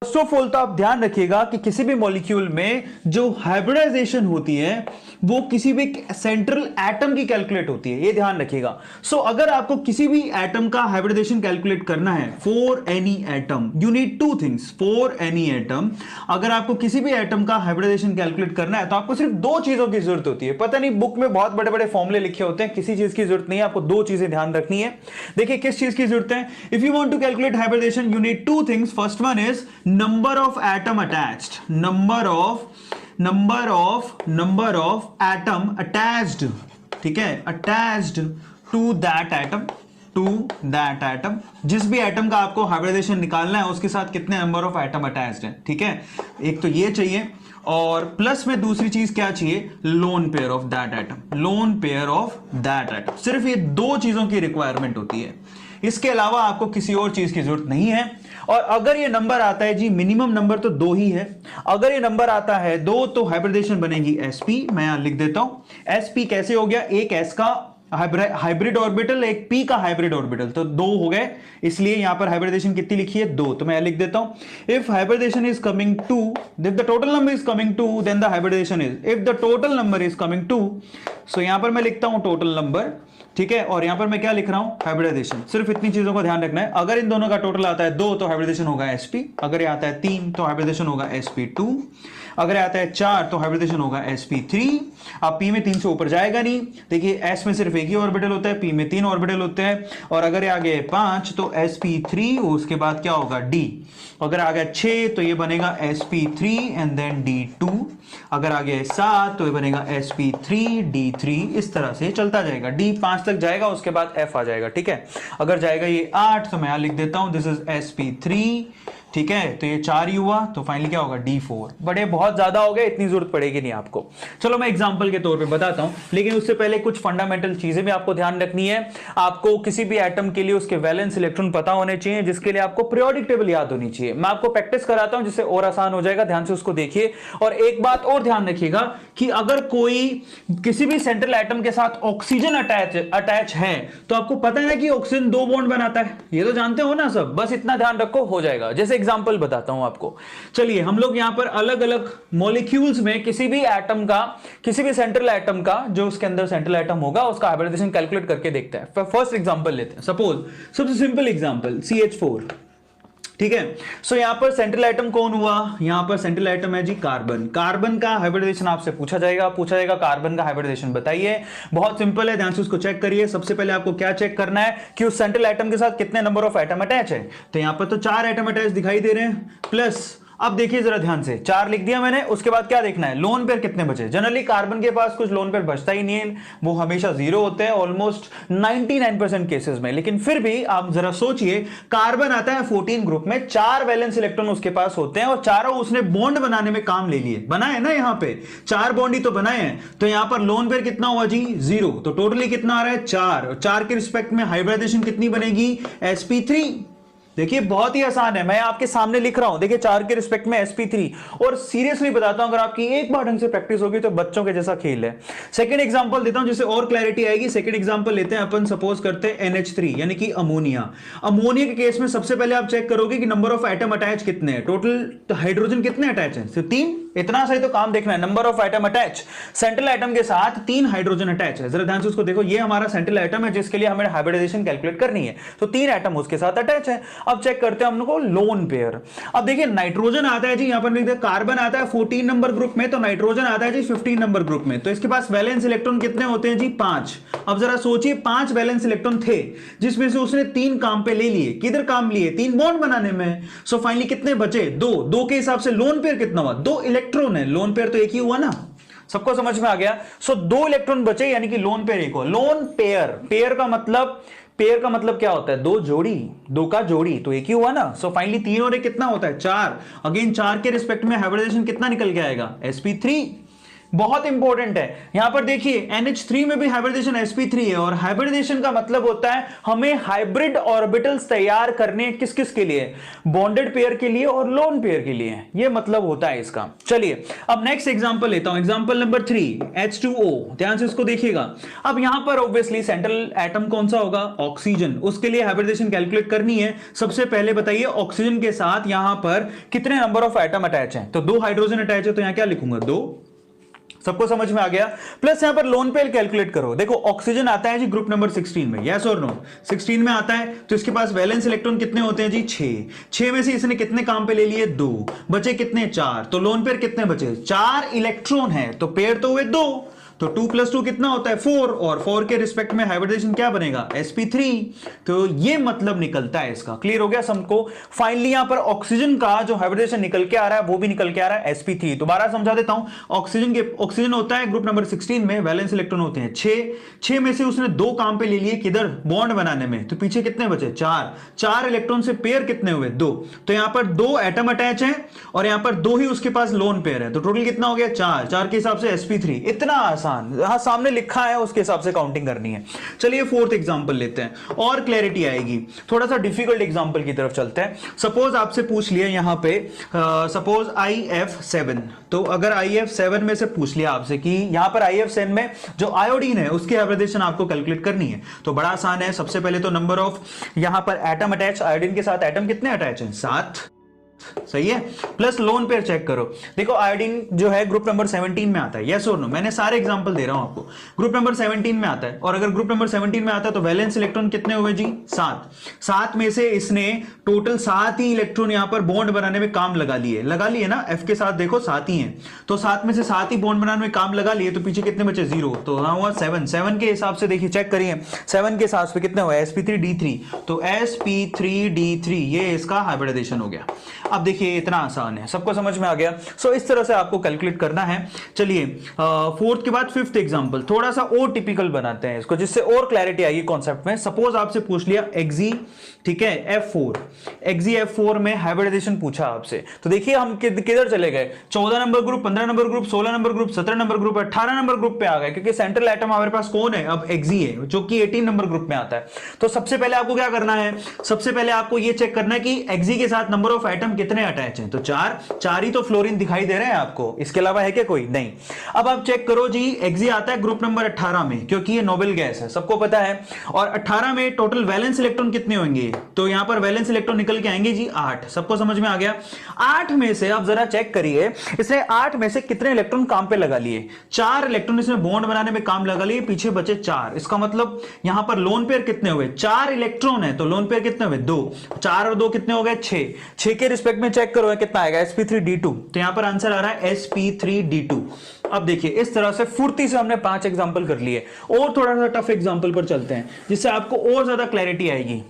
First of all तो आप ध्यान रखिएगा कि किसी भी मॉलिक्यूल में जो हाइब्रिडाइजेशन होती है वो किसी भी सेंट्रल एटम की कैलकुलेट होती है, ये ध्यान रखिएगा। सो अगर आपको किसी भी एटम का हाइब्रिडाइजेशन कैलकुलेट करना है for any atom, you need two things for any atom. अगर आपको किसी भी एटम का हाइब्रिडाइजेशन कैलकुलेट करना है तो आपको सिर्फ दो चीजों की जरूरत होती है। पता नहीं बुक में बहुत बड़े बड़े फॉर्मूले लिखे होते हैं, किसी चीज की जरूरत नहीं है, आपको दो चीजें ध्यान रखनी है। देखिए किस चीज की जरूरत है। If you want to calculate hybridisation you need two things. First one is number of atom attached, number of atom attached, ठीक है, अटैच्ड टू दैट एटम। जिस भी एटम का आपको हाइब्रिडाइजेशन निकालना है उसके साथ कितने नंबर ऑफ एटम अटैच्ड है, ठीक है। एक तो ये चाहिए और प्लस में दूसरी चीज क्या चाहिए, lone pair of that atom, lone pair of that atom. सिर्फ ये दो चीजों की रिक्वायरमेंट होती है, इसके अलावा आपको किसी और चीज की जरूरत नहीं है। और अगर ये नंबर आता है जी, मिनिमम नंबर तो दो ही है, अगर ये नंबर आता है दो तो हाइब्रिडेशन बनेगी sp। मैं यहां लिख देता हूं sp कैसे हो गया, एक s का हाइब्रिड ऑर्बिटल, एक p का हाइब्रिड ऑर्बिटल, तो दो हो गए, इसलिए यहां पर हाइब्रिडेशन कितनी लिखी है, दो। तो मैं लिख देता हूं if hybridisation is coming to, if the total number is coming to then the hybridisation is, if the total number is coming to. So यहां पर मैं लिखता हूं टोटल नंबर, ठीक है, और यहां पर मैं क्या लिख रहा हूं, हाइब्रिडाइजेशन। सिर्फ इतनी चीजों का ध्यान रखना है। अगर इन दोनों का टोटल आता है दो तो हाइब्रिडेशन होगा sp, अगर ये आता है तीन तो हाइब्रिडेशन होगा sp2, अगर आता है चार तो हाइब्रिडेशन होगा sp3। अब p में तीन से ऊपर जाएगा नहीं, देखिए s में सिर्फ एक ही ऑर्बिटल होता है, p में तीन ऑर्बिटल होते हैं। और अगर ये आ गए पांच तो sp3, उसके बाद क्या होगा d। अगर आ गया 6 तो ये बनेगा sp3 एंड देन d2। अगर आ गया 7 तो ये बनेगा sp3 d3। इस तरह से चलता जाएगा, d 5 तक जाएगा, उसके बाद f आ जाएगा, ठीक है। अगर जाएगा ये 8 तो मैं यहां लिख देता हूं दिस इज sp3, ठीक है। तो ये 4 ही हुआ तो फाइनली क्या होगा, d4। बड़े बहुत ज्यादा हो गए, इतनी जरूरत पड़ेगी नहीं आपको। चलो मैं एग्जांपल के तौर पे बताता हूं, लेकिन उससे पहले कुछ फंडामेंटल चीजें भी आपको ध्यान रखनी है। आपको किसी भी एटम के लिए उसके वैलेंस इलेक्ट्रॉन पता होने चाहिए, जिसके लिए आपको पीरियोडिक टेबल याद होनी चाहिए। मैं आपको प्रैक्टिस कराता हूं जिससे और आसान हो जाएगा, ध्यान से उसको देखिए। और एक बात और ध्यान रखिएगा कि अगर कोई किसी भी सेंट्रल एटम के साथ ऑक्सीजन अटैच है तो आपको पता है ना कि ऑक्सीजन दो बॉन्ड बनाता है, ये तो जानते हो ना सब, बस इतना ध्यान रखो हो जाएगा। जैसे एग्जांपल बताता हूं आपको, चलिए हम लोग यहां पर अलग अलग मॉलिक्यूल्स में किसी भी एटम का, किसी भी सेंट्रल एटम का, जो उसके अंदर सेंट्रल एटम होगा उसका हाइब्रिडाइजेशन कैलकुलेट करके देखते हैं। फर्स्ट एग्जांपल लेते हैं, सपोज सबसे सिंपल एग्जांपल CH4, ठीक है। सो यहां पर सेंट्रल एटम कौन हुआ, यहां पर सेंट्रल एटम है जी कार्बन। कार्बन का हाइब्रिडाइजेशन आपसे पूछा जाएगा कार्बन का हाइब्रिडाइजेशन बताइए। बहुत सिंपल है, ध्यान से उसको चेक करिए। सबसे पहले आपको क्या चेक करना है कि उस सेंट्रल एटम के साथ कितने नंबर ऑफ एटम अटैच है। तो यहां पर तो 4 एटम अटैच दिखाई दे रहे हैं, प्लस अब देखिए जरा ध्यान से, 4 लिख दिया मैंने, उसके बाद क्या देखना है, लोन पेयर कितने बचे। जनरली कार्बन के पास कुछ लोन पेयर बचता ही नहीं है, वो हमेशा 0 होते हैं ऑलमोस्ट 99% केसेस में। लेकिन फिर भी आप जरा सोचिए, कार्बन आता है 14 ग्रुप में, 4 वैलेंस इलेक्ट्रॉन उसके पास होते हैं और चारों उसने बॉन्ड बनाने में काम ले लिए, बनाए ना, यहां पे 4 बॉन्ड ही तो बनाए हैं। तो यहां पर लोन पेयर कितना हुआ जी, 0। तो टोटली कितना आ रहा है, 4। और 4 के रिस्पेक्ट में हाइब्रिडाइजेशन कितनी बनेगी, sp3। देखिए बहुत ही आसान है, मैं आपके सामने लिख रहा हूं, देखिए 4 के रिस्पेक्ट में sp3। और सीरियसली बताता हूं, अगर आपकी एक बार ढंग से प्रैक्टिस होगी तो बच्चों के जैसा खेल है। सेकंड एग्जांपल देता हूं जिससे और क्लैरिटी आएगी। सेकंड एग्जांपल लेते हैं अपन, सपोज करते हैं NH3 यानी कि अमोनिया। अमोनिया के केस में सबसे पहले आप चेक करोगे कि नंबर ऑफ एटम अटैच कितने हैं, टोटल हाइड्रोजन कितने अटैच है, सिर्फ 3। इतना सही तो काम देखना है, number of atom attach, central atom के साथ 3 हाइड्रोजन अटैच है। जरा ध्यान से उसको देखो, ये हमारा सेंट्रल एटम है जिसके लिए हमें हाइब्रिडाइजेशन कैलकुलेट करनी है, तो 3 एटम उसके साथ अटैच है। अब चेक करते हैं हम लोग को लोन पेयर। अब देखिए नाइट्रोजन आता है जी, यहां पर लिख दे, कार्बन आता है 14 नंबर ग्रुप में, तो नाइट्रोजन आता है जी 15 नंबर ग्रुप में। तो इसके पास वैलेंस इलेक्ट्रॉन कितने होते हैं जी, 5। अब जरा सोचिए 5 वैलेंस इलेक्ट्रॉन थे जिसमें से उसने 3 काम पे ले लिए। किधर काम लिए, 3 बॉन्ड बनाने में। सो फाइनली कितने बचे, 2 के हिसाब से लोन पेयर कितना हुआ, 2 इलेक्ट्रॉन है, लोन पेयर तो एक ही हुआ ना, सबको समझ में आ गया। सो 2 इलेक्ट्रॉन बचे यानी कि लोन पेयर एक हुआ। लोन पेयर, पेयर का मतलब क्या होता है, 2 जोड़ी, 2 का जोड़ी, तो एक ही हुआ ना। सो फाइनली 3 और 1 कितना होता है, 4। अगेन 4 के रिस्पेक्ट में हाइब्रिडाइजेशन कितना निकल के आएगा, sp3। बहुत इंपॉर्टेंट है। यहां पर देखिए NH3 में भी हाइब्रिडेशन sp3 है, और हाइब्रिडेशन का मतलब होता है हमें हाइब्रिड ऑर्बिटल्स तैयार करने, किस किस के लिए, बॉन्डेड पेयर के लिए और लोन पेयर के लिए, ये मतलब होता है इसका। चलिए अब नेक्स्ट एग्जांपल लेता हूं, एग्जांपल नंबर 3 H2O, ध्यान से इसको देखिएगा। अब यहां पर ऑब्वियसली सेंट्रल एटम कौन सा होगा, ऑक्सीजन, उसके लिए हाइब्रिडेशन कैलकुलेट करनी है। सबसे पहले बताइए ऑक्सीजन के साथ यहां पर कितने नंबर ऑफ एटम अटैच हैं, तो 2 हाइड्रोजन अटैच है, तो यहां क्या लिखूंगा, 2। सबको समझ में आ गया। प्लस यहां पर लोन पेयर कैलकुलेट करो। देखो ऑक्सीजन आता है जी ग्रुप नंबर 16 में, यस और नो, 16 में आता है, तो इसके पास वैलेंस इलेक्ट्रॉन कितने होते हैं जी, 6 में से इसने कितने काम पे ले लिए, 2, बचे कितने, 4, तो लोन पेयर कितने बचे, 4 इलेक्ट्रॉन है, तो पेयर तो हुए 2, तो 2 + 2 कितना होता है, 4, और 4 के रिस्पेक्ट में हाइब्रिडेशन क्या बनेगा, sp3। तो ये मतलब निकलता है इसका। क्लियर हो गया सबको। फाइनली यहां पर ऑक्सीजन का जो हाइब्रिडेशन निकल के आ रहा है वो भी निकल के आ रहा है sp3। दोबारा समझा देता हूं, ऑक्सीजन होता है ग्रुप नंबर 16 में, वैलेंस इलेक्ट्रॉन होते हैं 6 में से उसने 2 काम पे ले लिए, किधर, बॉन्ड बनाने में, तो पीछे कितने बचे, 4 इलेक्ट्रॉन से पेयर कितने हुए, 2, तो यहां पर 2 एटम अटैच है और यहां पर 2 ही उसके पास लोन पेयर है, तो टोटल कितना हो गया, 4 के हिसाब से sp3। इतना हाँ सामने लिखा है उसके हिसाब से काउंटिंग करनी है। चलिए 4th एग्जांपल लेते हैं और क्लैरिटी आएगी। थोड़ा सा डिफिकल्ट एग्जांपल की तरफ चलते हैं। सपोज आपसे पूछ लिया यहां पे, सपोज IF7, तो अगर IF7 में से पूछ लिया आपसे कि यहां पर IF7 में जो आयोडीन है उसकी हाइब्रिडेशन आपको कैलकुलेट करनी है, तो बड़ा आसान है। सबसे पहले तो नंबर ऑफ यहां पर एटम अटैच, आयोडीन के साथ एटम कितने अटैच हैं, 7, सही है। प्लस लोन पेयर चेक करो। देखो आयोडीन जो है ग्रुप नंबर 17 में आता है, यस और नो, मैंने सारे एग्जांपल दे रहा हूं आपको। ग्रुप नंबर 17 में आता है, और अगर ग्रुप नंबर 17 में आता है तो वैलेंस इलेक्ट्रॉन कितने हुए जी, 7 में से इसने टोटल 7 ही इलेक्ट्रॉन यहां पर बॉन्ड बनाने में काम लगा लिए ना, F के साथ देखो 7 ही हैं, तो 7 में से 7 ही बॉन्ड बनाने में काम लगा लिए, तो पीछे कितने बचे, 0, तो यहां हुआ 7 के हिसाब से देखिए चेक करिए, 7 के हिसाब से कितने हुए, sp3d3, तो sp3d3 ये इसका हाइब्रिडेशन हो गया। अब देखिए इतना आसान है, सबको समझ में आ गया। सो इस तरह से आपको कैलकुलेट करना है। चलिए 4th के बाद 5th एग्जांपल, थोड़ा सा और टिपिकल बनाते हैं इसको, जिससे और क्लैरिटी आएगी कॉन्सेप्ट में। सपोज आपसे पूछ लिया Xe, ठीक है, Fe F4 में हाइब्रिडेशन पूछा आपसे, तो देखिए हम किधर चले गए, 14 number group, 15 number group, 16 number group, 17 number group, 18 number group पे आ गए, क्योंकि सेंट्रल एटम हमारे पास कौन है, अब Xe है, जो कि 18 नंबर ग्रुप में आता है। तो सबसे पहले आपको क्या करना है, सबसे पहले आपको यह चेक करना है कि Xe के साथ नंबर ऑफ एटम कितने अटैच हैं, तो 4 ही तो फ्लोरीन दिखाई दे रहे हैं आपको, इसके अलावा है क्या कोई, नहीं। अब आप चेक करो जी, Xe आता है ग्रुप नंबर 18 में, क्योंकि ये नोबेल गैस है, सबको पता है, और 18 में टोटल वैलेंस इलेक्ट्रॉन कितने होंगे, तो यहां पर वैलेंस इलेक्ट्रॉन निकल के आएंगे जी 8, सबको समझ में आ गया। 8 में से आप जरा चेक करिए, इसने 8 में से कितने इलेक्ट्रॉन काम पे लगा लिए, 4 इलेक्ट्रॉन इसने बॉन्ड बनाने में काम लगा लिए, पीछे बचे 4, इसका मतलब यहां पर लोन पेयर कितने हुए, 4 इलेक्ट्रॉन है, तो लोन पेयर कितने हुए, 2, 4 और 2 कितने हो गए, 6 के रिस्पेक्ट में चेक करो कितना आएगा, sp3d2, तो यहां पर आंसर आ रहा है sp3d2। अब देखिए इस तरह से फुर्ती से हमने 5 एग्जांपल कर लिए, और थोड़ा सा टफ एग्जांपल पर चलते हैं जिससे आपको और ज्यादा क्लैरिटी आएगी।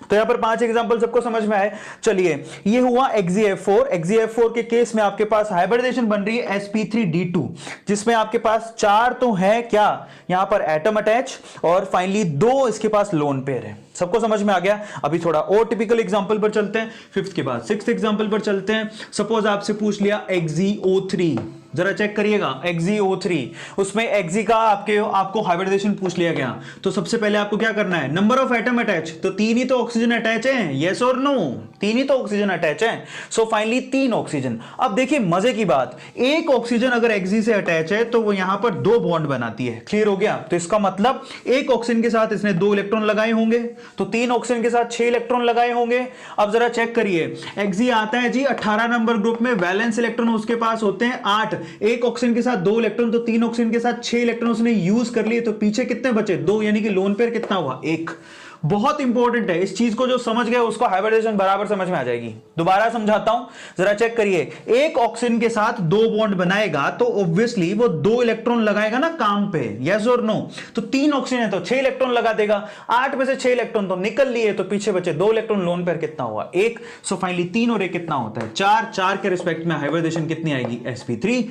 तो यहां पर 5 एग्जांपल सबको समझ में आए। चलिए ये हुआ Xe F4 के केस में आपके पास हाइब्रिडेशन बन रही है sp3d2, जिसमें आपके पास 4 तो है क्या, यहां पर एटम अटैच, और फाइनली 2 इसके पास लोन पेयर है। सबको समझ में आ गया। अभी थोड़ा और टिपिकल एग्जांपल पर चलते हैं, 5th के बाद 6th एग्जांपल पर चलते हैं। सपोज आपसे पूछ लिया XeO3, जरा चेक करिएगा XeO3, उसमें Xe का आपको हाइब्रिडेशन पूछ लिया गया, तो सबसे पहले आपको क्या करना है, नंबर ऑफ एटम अटैच, तो 3 ही तो ऑक्सीजन अटैच है, यस और नो, 3 ही तो ऑक्सीजन अटैच है, सो फाइनली 3 ऑक्सीजन। अब देखिए मजे की बात, एक ऑक्सीजन अगर Xe से अटैच है तो वो यहां पर 2 बॉन्ड बनाती है। क्लियर हो गया, तो इसका मतलब एक ऑक्सीजन के साथ इसने 2 इलेक्ट्रॉन लगाए होंगे, तो 3 ऑक्सीजन के साथ 6 इलेक्ट्रॉन लगाए होंगे। अब जरा चेक करिए, Xe आता है जी 18 नंबर ग्रुप में, वैलेंस इलेक्ट्रॉन उसके पास होते हैं 8, एक ऑक्सीजन के साथ 2 इलेक्ट्रॉन, तो 3 ऑक्सीजन के साथ 6 इलेक्ट्रॉन उसने यूज कर लिए, तो पीछे कितने बचे, 2, यानी कि लोन पेयर कितना हुआ, 1। बहुत इंपॉर्टेंट है, इस चीज को जो समझ गए उसको हाइब्रिडेशन बराबर समझ में आ जाएगी। दोबारा समझाता हूं, जरा चेक करिए, एक ऑक्सीजन के साथ 2 बॉन्ड बनाएगा तो ऑब्वियसली वो 2 इलेक्ट्रॉन लगाएगा ना काम पे, यस और नो, तो 3 ऑक्सीजन है तो 6 इलेक्ट्रॉन लगा देगा, 8 में से 6 इलेक्ट्रॉन तो निकल लिए, तो पीछे बचे 2 इलेक्ट्रॉन, लोन पेयर कितना हुआ, 1। सो फाइनली 3 और 1 कितना होता है, 4 के रिस्पेक्ट में हाइब्रिडेशन कितनी आएगी, sp3।